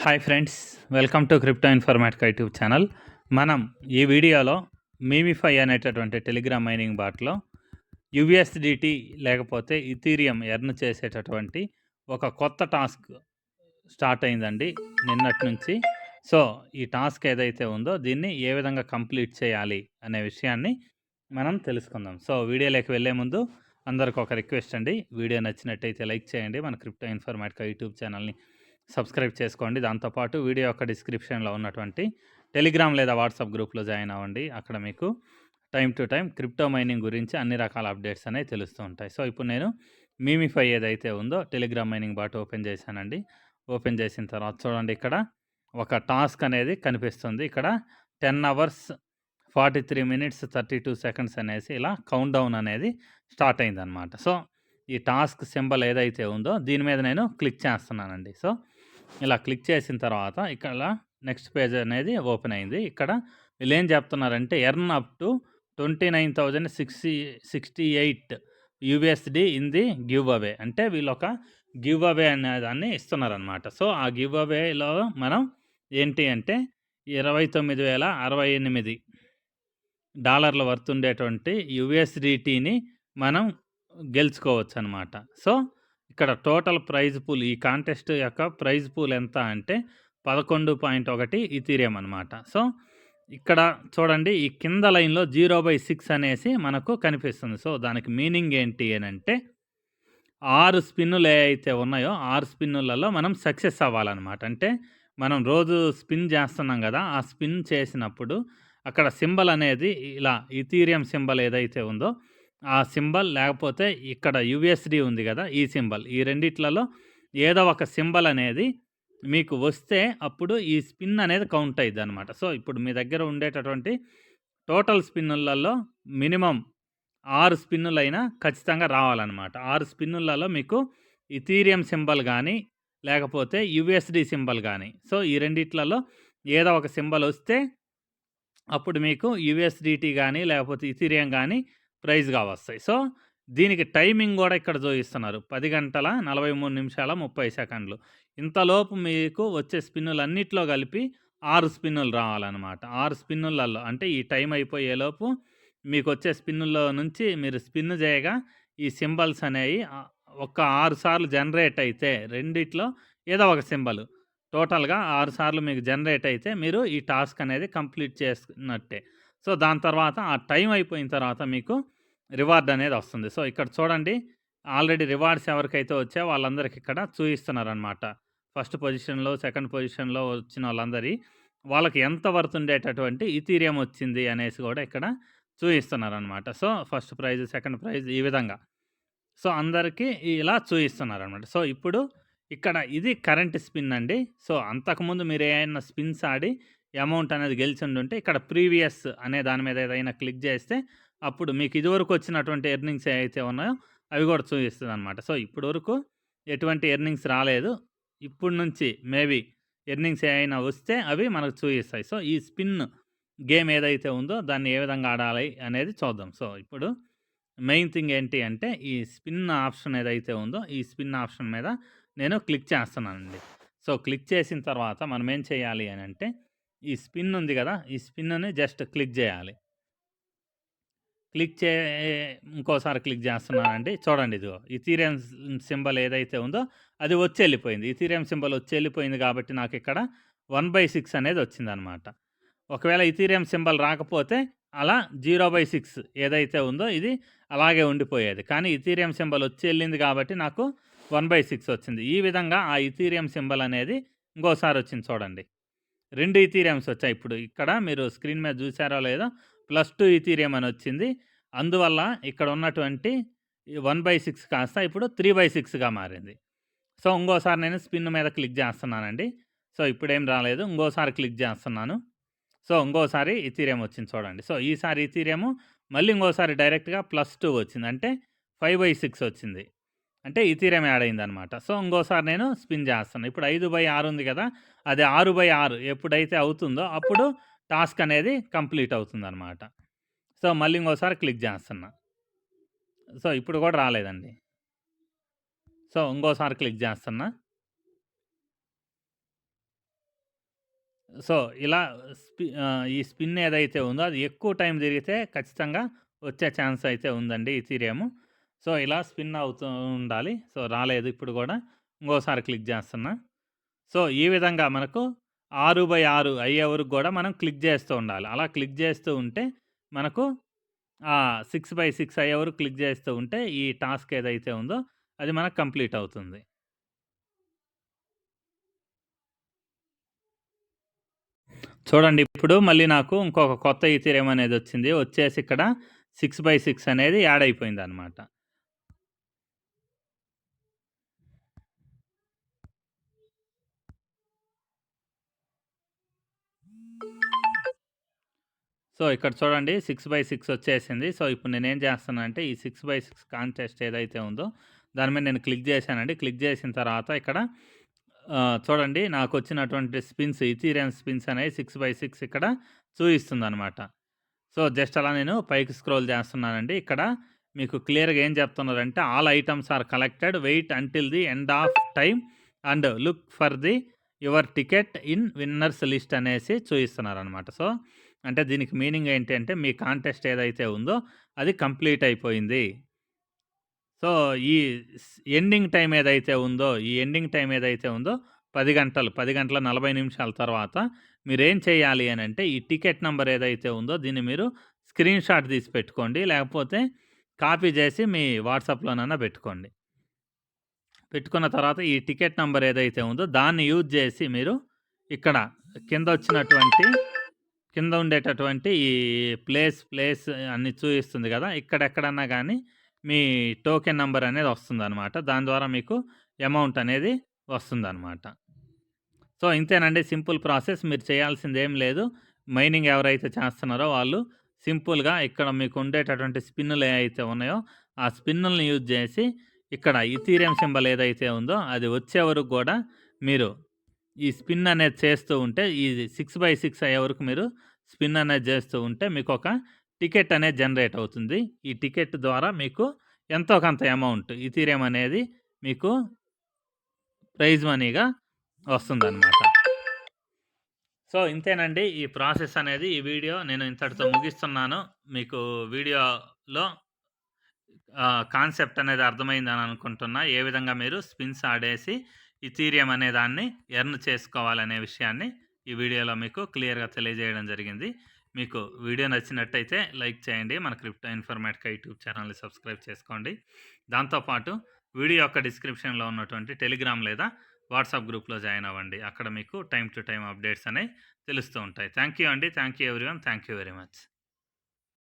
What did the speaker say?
Hi friends, welcome to crypto informatic YouTube channel. మనం ఈ వీడియోలో మీమిఫై అనేటటువంటి టెలిగ్రామ్ మైనింగ్ బాట్లో యూఎస్డిటీ లేకపోతే ఇథీరియం ఎర్న్ చేసేటటువంటి ఒక కొత్త టాస్క్ స్టార్ట్ అయిందండి నిన్నటి నుంచి. సో ఈ టాస్క్ ఏదైతే ఉందో దీన్ని ఏ విధంగా కంప్లీట్ చేయాలి అనే విషయాన్ని మనం తెలుసుకుందాం. సో వీడియోలోకి వెళ్ళే ముందు అందరికి ఒక రిక్వెస్ట్ అండి, వీడియో నచ్చినట్టయితే లైక్ చేయండి, మన క్రిప్టో ఇన్ఫర్మేటిక్ యూట్యూబ్ ఛానల్ని సబ్స్క్రైబ్ చేసుకోండి. దాంతోపాటు వీడియో యొక్క డిస్క్రిప్షన్లో ఉన్నటువంటి టెలిగ్రామ్ లేదా వాట్సాప్ గ్రూప్లో జాయిన్ అవ్వండి. అక్కడ మీకు time to time crypto mining గురించి అన్ని రకాల అప్డేట్స్ అనేవి తెలుస్తూ ఉంటాయి. సో ఇప్పుడు నేను మీమిఫై ఏదైతే ఉందో టెలిగ్రామ్ మైనింగ్ బాట్ ఓపెన్ చేశానండి. ఓపెన్ చేసిన తర్వాత చూడండి, ఇక్కడ ఒక టాస్క్ అనేది కనిపిస్తుంది. ఇక్కడ 10 అవర్స్ 43 మినిట్స్ 32 సెకండ్స్ అనేసి ఇలా కౌంట్ డౌన్ అనేది స్టార్ట్ అయిందనమాట. సో ఈ టాస్క్ సింబల్ ఏదైతే ఉందో దీని మీద నేను క్లిక్ చేస్తున్నానండి. సో ఇలా క్లిక్ చేసిన తర్వాత ఇక్కడ నెక్స్ట్ పేజ్ అనేది ఓపెన్ అయింది. ఇక్కడ వీళ్ళు ఏం చెప్తున్నారంటే earn up to 29,068 USD in the give away, అంటే వీళ్ళు ఒక గివ్ అవే అనే దాన్ని ఇస్తున్నారనమాట. సో ఆ గివ్ అవేలో మనం ఏంటి అంటే $20,068 వర్త్ ఉండేటువంటి యూఎస్డిటీని మనం గెలుచుకోవచ్చు అనమాట. సో ఇక్కడ టోటల్ ప్రైజ్ పూల్, ఈ కాంటెస్ట్ యొక్క ప్రైజ్ పూల్ ఎంత అంటే 11.1 ఇథీరియం అనమాట. సో ఇక్కడ చూడండి, ఈ కింద లైన్లో 0/6 అనేసి మనకు కనిపిస్తుంది. సో దానికి మీనింగ్ ఏంటి అని అంటే 6 స్పిన్నులు ఏవైతే ఉన్నాయో 6 స్పిన్నులలో మనం సక్సెస్ అవ్వాలన్నమాట. అంటే మనం రోజు స్పిన్ చేస్తున్నాం కదా, ఆ స్పిన్ చేసినప్పుడు అక్కడ సింబల్ అనేది ఇలా ఇథీరియం సింబల్ ఏదైతే ఉందో ఆ సింబల్, లేకపోతే ఇక్కడ యూఎస్డి ఉంది కదా ఈ సింబల్, ఈ రెండిట్లలో ఏదో ఒక సింబల్ అనేది మీకు వస్తే అప్పుడు ఈ స్పిన్ అనేది కౌంట్ అయ్యిద్ది అనమాట. సో ఇప్పుడు మీ దగ్గర ఉండేటటువంటి టోటల్ స్పిన్నులలో మినిమం 6 స్పిన్నులైనా ఖచ్చితంగా రావాలన్నమాట. 6 స్పిన్నులలో మీకు ఇథీరియం సింబల్ కానీ లేకపోతే యూఎస్డి సింబల్ కానీ, సో ఈ రెండిట్లలో ఏదో ఒక సింబల్ వస్తే అప్పుడు మీకు యూఎస్డిటీ కానీ లేకపోతే ఇథీరియం కానీ ప్రైజ్గా వస్తాయి. సో దీనికి టైమింగ్ కూడా ఇక్కడ చూపిస్తున్నారు, 10 గంటల 43 నిమిషాల 30 సెకండ్లు. ఇంతలోపు మీకు వచ్చే స్పిన్నులన్నిట్లో కలిపి 6 స్పిన్నులు రావాలన్నమాట. 6 స్పిన్నులలో అంటే ఈ టైం అయిపోయేలోపు మీకు వచ్చే స్పిన్నుల్లో నుంచి మీరు స్పిన్ చేయగా ఈ సింబల్స్ అనేవి ఒక 6 సార్లు జనరేట్ అయితే రెండిట్లో ఏదో ఒక సింబల్ టోటల్గా 6 సార్లు మీకు జనరేట్ అయితే మీరు ఈ టాస్క్ అనేది కంప్లీట్ చేసుకున్నట్టే. సో దాని తర్వాత ఆ టైం అయిపోయిన తర్వాత మీకు రివార్డ్ అనేది వస్తుంది. సో ఇక్కడ చూడండి, ఆల్రెడీ రివార్డ్స్ ఎవరికైతే వచ్చాయో వాళ్ళందరికీ ఇక్కడ చూపిస్తున్నారనమాట. ఫస్ట్ పొజిషన్లో, సెకండ్ పొజిషన్లో వచ్చిన వాళ్ళకి ఎంత వర్త్ ఉండేటటువంటి ఇథీరియం వచ్చింది అనేసి కూడా ఇక్కడ చూపిస్తున్నారనమాట. So first prize, second prize ఈ విధంగా సో అందరికీ ఇలా చూపిస్తున్నారనమాట. సో ఇప్పుడు ఇక్కడ ఇది కరెంట్ స్పిన్ అండి. సో అంతకుముందు మీరు ఏమైనా స్పిన్స్ ఆడి అమౌంట్ అనేది గెలిచి ఉంటే ఇక్కడ ప్రీవియస్ అనే దాని మీద ఏదైనా క్లిక్ చేస్తే అప్పుడు మీకు ఇదివరకు వచ్చినటువంటి ఎర్నింగ్స్ ఏవైతే ఉన్నాయో అవి కూడా చూపిస్తుంది అనమాట. సో ఇప్పటి వరకు ఎటువంటి ఎర్నింగ్స్ రాలేదు, ఇప్పుడు నుంచి మేబీ ఎర్నింగ్స్ ఏమైనా వస్తే అవి మనకు చూపిస్తాయి. సో ఈ స్పిన్ గేమ్ ఏదైతే ఉందో దాన్ని ఏ విధంగా ఆడాలి అనేది చూద్దాం. సో ఇప్పుడు మెయిన్ థింగ్ ఏంటి అంటే ఈ స్పిన్ ఆప్షన్ ఏదైతే ఉందో ఈ స్పిన్ ఆప్షన్ మీద నేను క్లిక్ చేస్తున్నానండి. సో క్లిక్ చేసిన తర్వాత మనం ఏం చేయాలి అని అంటే ఈ స్పిన్ ఉంది కదా, ఈ స్పిన్ని జస్ట్ క్లిక్ చేయాలి. క్లిక్ ఇంకోసారి క్లిక్ చేస్తున్నానండి. చూడండి, ఇదిగో ఇథీరియం సింబల్ ఏదైతే ఉందో అది వచ్చి వెళ్ళిపోయింది. ఇథీరియం సింబల్ వచ్చి వెళ్ళిపోయింది కాబట్టి నాకు ఇక్కడ 1/6 అనేది వచ్చిందనమాట. ఒకవేళ ఇథీరియం సింబల్ రాకపోతే అలా 0/6 ఏదైతే ఉందో ఇది అలాగే ఉండిపోయేది. కానీ ఇథీరియం సింబల్ వచ్చి వెళ్ళింది కాబట్టి నాకు 1/6 వచ్చింది. ఈ విధంగా ఆ ఇథీరియం సింబల్ అనేది ఇంకోసారి వచ్చింది చూడండి. 2 ఇథీరియంస్ వచ్చాయి. ఇప్పుడు ఇక్కడ మీరు స్క్రీన్ మీద చూసారో లేదో +2 ఇథీరియం అని వచ్చింది. అందువల్ల ఇక్కడ ఉన్నటువంటి 1/6 కాస్త ఇప్పుడు 3/6గా మారింది. సో ఇంకోసారి నేను స్పిన్ మీద క్లిక్ చేస్తున్నానండి. సో ఇప్పుడేం రాలేదు, ఇంకోసారి క్లిక్ చేస్తున్నాను. సో ఇంకోసారి ఇథీరియం వచ్చింది చూడండి. సో ఈసారి ఇథీరియం మళ్ళీ ఇంకోసారి డైరెక్ట్గా +2 వచ్చింది, అంటే 5/6 వచ్చింది, అంటే ఇథీరియం యాడ్ అయిందనమాట. సో ఇంకోసారి నేను స్పిన్ చేస్తాను. ఇప్పుడు 5/6 ఉంది కదా, అది 6/6 ఎప్పుడైతే అవుతుందో అప్పుడు టాస్క్ అనేది కంప్లీట్ అవుతుందన్నమాట. సో మళ్ళీ ఇంకోసారి క్లిక్ చేస్తున్నా. సో ఇప్పుడు కూడా రాలేదండి. సో ఇంకోసారి క్లిక్ చేస్తున్నా. సో, ఇలా ఈ స్పిన్ ఏదైతే ఉందో అది ఎక్కువ టైం జరిగితే ఖచ్చితంగా వచ్చే ఛాన్స్ అయితే ఉందండి ఈథీరియం. సో, ఇలా స్పిన్ అవుతూ ఉండాలి. సో, రాలేదు ఇప్పుడు గూడా. ఇంకోసారి క్లిక్ జేస్తున్నా. సో, ఈ విధంగా మనకు 6/6 అయ్యే వరకు గూడా మనం క్లిక్ జేస్తూ ఉండాలి. అలా క్లిక్ జేస్తూ ఉంటే మనకు 6/6 అయ్యే వరకు క్లిక్ జేస్తూ ఉంటే ఈ టాస్క్ ఏదైతే ఉందో అది మనకు కంప్లీట్ అవుతుంది. చూడండి ఇప్పుడు మళ్ళీ నాకు ఇంకొక కొత్త ఈథీరియం అనేదొచ్చింది. వచ్చేసి ఇక్కడ 6/6 అనేది యాడ్ అయిపోయిందనమాట. సో, ఇక్కడ చూడండి 6/6 వచ్చేసింది. సో, ఇప్పుడు నేనేం చేస్తున్నానంటే ఈ 6/6 కాంటెస్ట్ ఏదైతే ఉందో దాని మీద నేను క్లిక్ చేశానండి. క్లిక్ చేసిన తర్వాత ఇక్కడ చూడండి నాకొచ్చినటువంటి స్పిన్స్ ఈథీరియం స్పిన్స్ అనేవి 6/6 ఇక్కడ చూయిస్తుందనమాట. సో, జస్ట్ అలా నేను పైకి స్క్రోల్ చేస్తున్నానండి. ఇక్కడ మీకు క్లియర్‌గా ఏం చెప్తున్నారంటే all items are collected wait until the end of time and look for the your ticket in winners list అనేసి చూయిస్తున్నారనమాట. సో, అంటే దీనికి మీనింగ్ ఏంటి అంటే మీ కాంటెస్ట్ ఏదైతే ఉందో అది కంప్లీట్ అయిపోయింది. సో, ఈ ఎండింగ్ టైమ్ ఏదైతే ఉందో, ఈ ఎండింగ్ టైమ్ ఏదైతే ఉందో 10 గంటలు, 10 గంటల 40 నిమిషాల తర్వాత మీరేం చేయాలి అనంటే, ఈ టికెట్ నంబర్ ఏదైతే ఉందో దీన్ని మీరు స్క్రీన్‌షాట్ తీసి పెట్టుకోండి. లేకపోతే కాపీ చేసి మీ వాట్సాప్‌లోనన్నా పెట్టుకోండి. పెట్టుకున్న తర్వాత ఈ టికెట్ నంబర్ ఏదైతే ఉందో దాన్ని యూజ్ చేసి మీరు ఇక్కడ కిందొచ్చినటువంటి కింద ఉండేటటువంటి ఈ ప్లేస్ అన్ని చూయిస్తుంది గదా! ఇక్కడెక్కడన్నా గానీ మీ టోకెన్ నంబర్ అనేది వస్తుందనమాట. దాని ద్వారా మీకు అమౌంట్ అనేది వస్తుందనమాట. సో, ఇంతేనండి సింపుల్ ప్రాసెస్. మీరు చేయాల్సిందేం లేదు. మైనింగ్ ఎవరైతే చేస్తున్నారో వాళ్ళు సింపుల్‌గా ఇక్కడ మీకు ఉండేటటువంటి స్పిన్నులు ఏవైతే ఉన్నాయో, ఆ స్పిన్నుల్ని యూజ్ చేసి ఇక్కడ ఈథీరియం సింబల్ ఏదైతే ఉందో అది వచ్చే వరకు గూడా మీరు ఈ స్పిన్ అనేది చేస్తూ ఉంటే ఈ 6/6 అయ్యే వరకు మీరు స్పిన్ అనేది చేస్తూ ఉంటే మీకొక టికెట్ అనేది జనరేట్ అవుతుంది. ఈ టికెట్ ద్వారా మీకు ఎంతో కొంత అమౌంట్ ఈథీరియం అనేది మీకు ప్రైజ్ మనీగా వస్తుందనమాట. సో, ఇంతేనండి ఈ ప్రాసెస్ అనేది. ఈ వీడియో నేను ఇంతటితో ముగిస్తున్నాను. మీకు వీడియోలో కాన్సెప్ట్ అనేది అర్థమైందని అనుకుంటున్నా. ఏ విధంగా మీరు స్పిన్స్ ఆడేసి ఈథీరియం అనే దాన్ని ఎర్న్ చేసుకోవాలనే విషయాన్ని ఈ వీడియోలో మీకు క్లియర్‌గా తెలియజేయడం జరిగింది. మీకు వీడియో నచ్చినట్టయితే లైక్ చేయండి. మన క్రిప్టో ఇన్ఫర్మేటికా యూట్యూబ్ ఛానల్‌ని సబ్స్క్రైబ్ చేసుకోండి. దాంతో పాటు వీడియో యొక్క డిస్క్రిప్షన్‌లో ఉన్నటువంటి టెలిగ్రామ్ లేదా వాట్సాప్ గ్రూప్‌లో జాయిన్ అవ్వండి. అక్కడ మీకు టైమ్ టు టైమ్ అప్డేట్స్ అనేవి తెలుస్తూ ఉంటాయి. థాంక్ యూ అండి. Thank you everyone. Thank you very much.